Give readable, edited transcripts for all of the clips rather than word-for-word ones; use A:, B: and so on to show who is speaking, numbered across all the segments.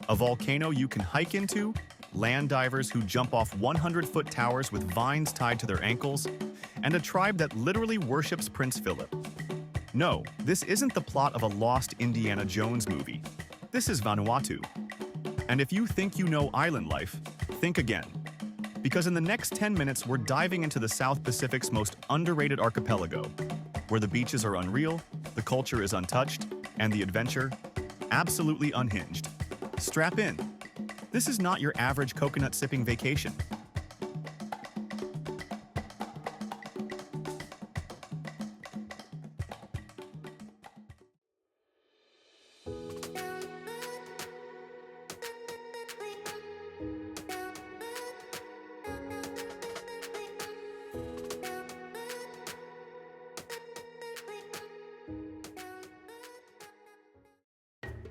A: A volcano you can hike into, land divers who jump off 100-foot towers with vines tied to their ankles, and a tribe that literally worships Prince Philip. No, this isn't the plot of a lost Indiana Jones movie. This is Vanuatu. And if you think you know island life, think again. Because in the next 10 minutes, we're diving into the South Pacific's most underrated archipelago, where the beaches are unreal, the culture is untouched, and the adventure, absolutely unhinged. Strap in. This is not your average coconut-sipping vacation.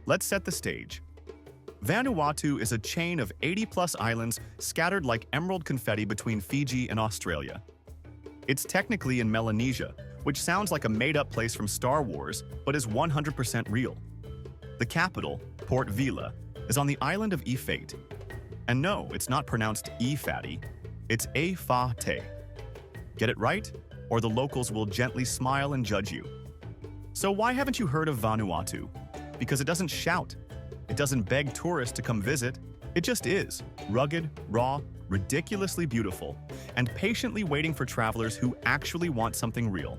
A: Let's set the stage. Vanuatu is a chain of 80-plus islands scattered like emerald confetti between Fiji and Australia. It's technically in Melanesia, which sounds like a made-up place from Star Wars, but is 100% real. The capital, Port Vila, is on the island of Ifate. And no, it's not pronounced E-fatty, it's A-fa-te. Get it right, or the locals will gently smile and judge you. So why haven't you heard of Vanuatu? Because it doesn't shout. It doesn't beg tourists to come visit. It just is, rugged, raw, ridiculously beautiful, and patiently waiting for travelers who actually want something real.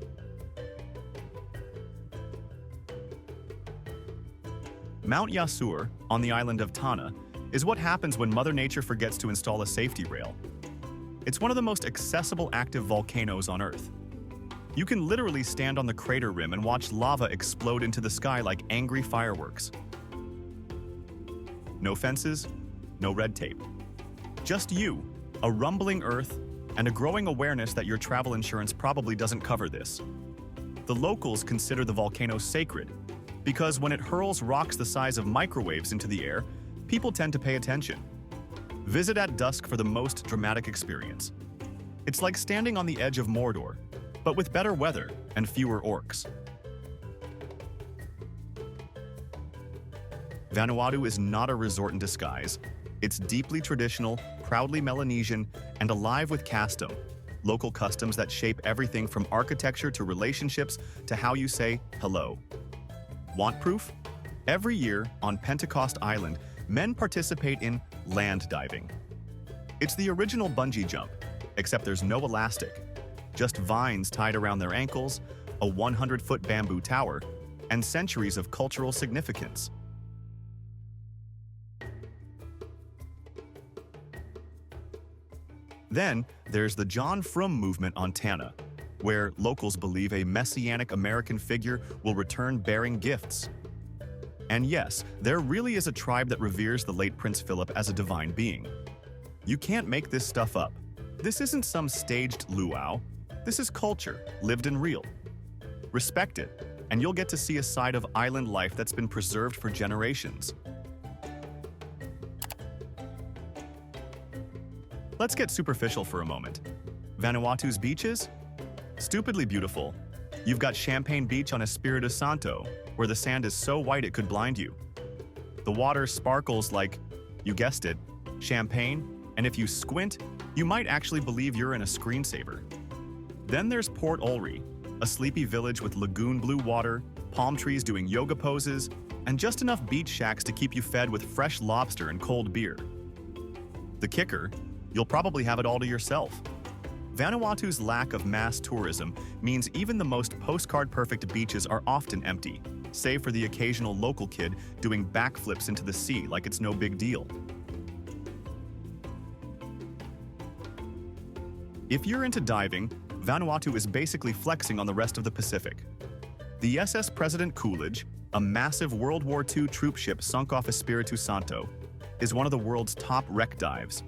A: Mount Yasur, on the island of Tanna, is what happens when Mother Nature forgets to install a safety rail. It's one of the most accessible active volcanoes on Earth. You can literally stand on the crater rim and watch lava explode into the sky like angry fireworks. No fences, no red tape. Just you, a rumbling earth, and a growing awareness that your travel insurance probably doesn't cover this. The locals consider the volcano sacred because when it hurls rocks the size of microwaves into the air, people tend to pay attention. Visit at dusk for the most dramatic experience. It's like standing on the edge of Mordor, but with better weather and fewer orcs. Vanuatu is not a resort in disguise. It's deeply traditional, proudly Melanesian, and alive with kastom, local customs that shape everything from architecture to relationships to how you say hello. Want proof? Every year on Pentecost Island, men participate in land diving. It's the original bungee jump, except there's no elastic. Just vines tied around their ankles, a 100-foot bamboo tower, and centuries of cultural significance. Then, there's the John Frum movement on Tanna, where locals believe a messianic American figure will return bearing gifts. And yes, there really is a tribe that reveres the late Prince Philip as a divine being. You can't make this stuff up. This isn't some staged luau. This is culture, lived and real. Respect it, and you'll get to see a side of island life that's been preserved for generations. Let's get superficial for a moment. Vanuatu's beaches? Stupidly beautiful. You've got Champagne Beach on Espiritu Santo, where the sand is so white it could blind you. The water sparkles like, you guessed it, champagne, and if you squint, you might actually believe you're in a screensaver. Then there's Port Olry, a sleepy village with lagoon blue water, palm trees doing yoga poses, and just enough beach shacks to keep you fed with fresh lobster and cold beer. The kicker? You'll probably have it all to yourself. Vanuatu's lack of mass tourism means even the most postcard-perfect beaches are often empty, save for the occasional local kid doing backflips into the sea like it's no big deal. If you're into diving, Vanuatu is basically flexing on the rest of the Pacific. The SS President Coolidge, a massive World War II troop ship sunk off Espiritu Santo, is one of the world's top wreck dives.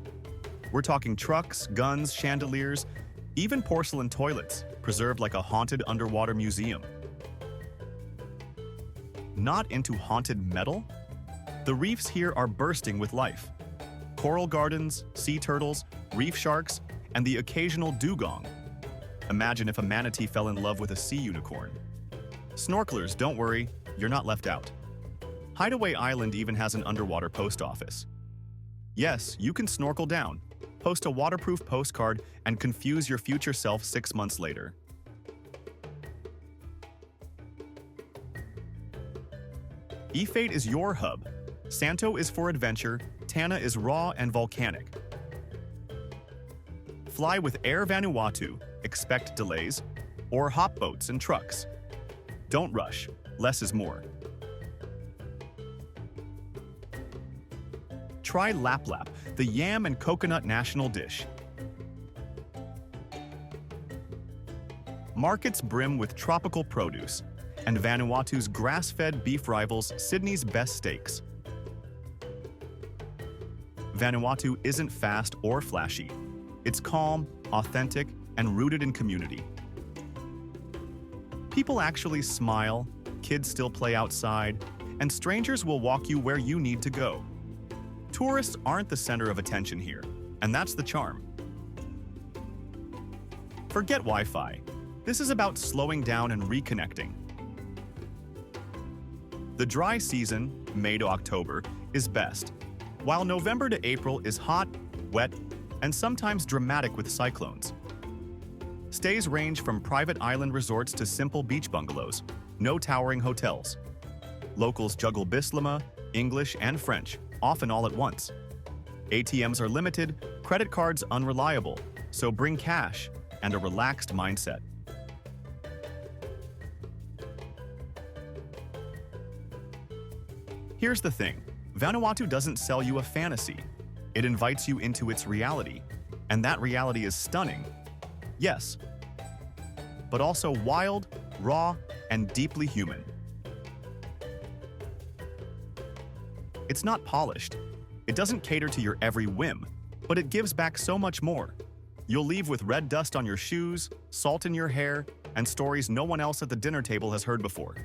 A: We're talking trucks, guns, chandeliers, even porcelain toilets, preserved like a haunted underwater museum. Not into haunted metal? The reefs here are bursting with life. Coral gardens, sea turtles, reef sharks, and the occasional dugong. Imagine if a manatee fell in love with a sea unicorn. Snorkelers, don't worry, you're not left out. Hideaway Island even has an underwater post office. Yes, you can snorkel down, post a waterproof postcard, and confuse your future self 6 months later. Efate is your hub. Santo is for adventure, Tana is raw and volcanic. Fly with Air Vanuatu, expect delays, or hop boats and trucks. Don't rush, less is more. Try Lap Lap, the yam and coconut national dish. Markets brim with tropical produce, and Vanuatu's grass-fed beef rivals Sydney's best steaks. Vanuatu isn't fast or flashy. It's calm, authentic, and rooted in community. People actually smile, kids still play outside, and strangers will walk you where you need to go. Tourists aren't the center of attention here, and that's the charm. Forget Wi-Fi. This is about slowing down and reconnecting. The dry season, May to October, is best, while November to April is hot, wet, and sometimes dramatic with cyclones. Stays range from private island resorts to simple beach bungalows, no towering hotels. Locals juggle Bislama, English, and French, often all at once. ATMs are limited, credit cards unreliable, so bring cash and a relaxed mindset. Here's the thing, Vanuatu doesn't sell you a fantasy. It invites you into its reality, and that reality is stunning. Yes, but also wild, raw, and deeply human. It's not polished. It doesn't cater to your every whim, but it gives back so much more. You'll leave with red dust on your shoes, salt in your hair, and stories no one else at the dinner table has heard before.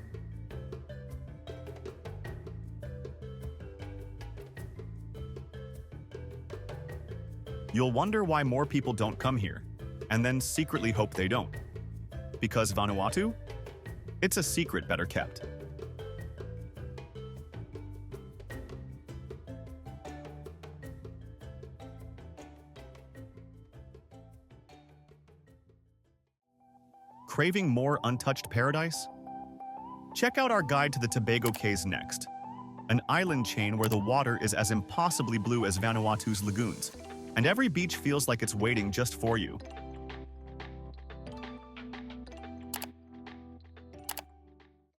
A: You'll wonder why more people don't come here, and then secretly hope they don't. Because Vanuatu? It's a secret better kept. Craving more untouched paradise? Check out our guide to the Tobago Cays next, an island chain where the water is as impossibly blue as Vanuatu's lagoons, and every beach feels like it's waiting just for you.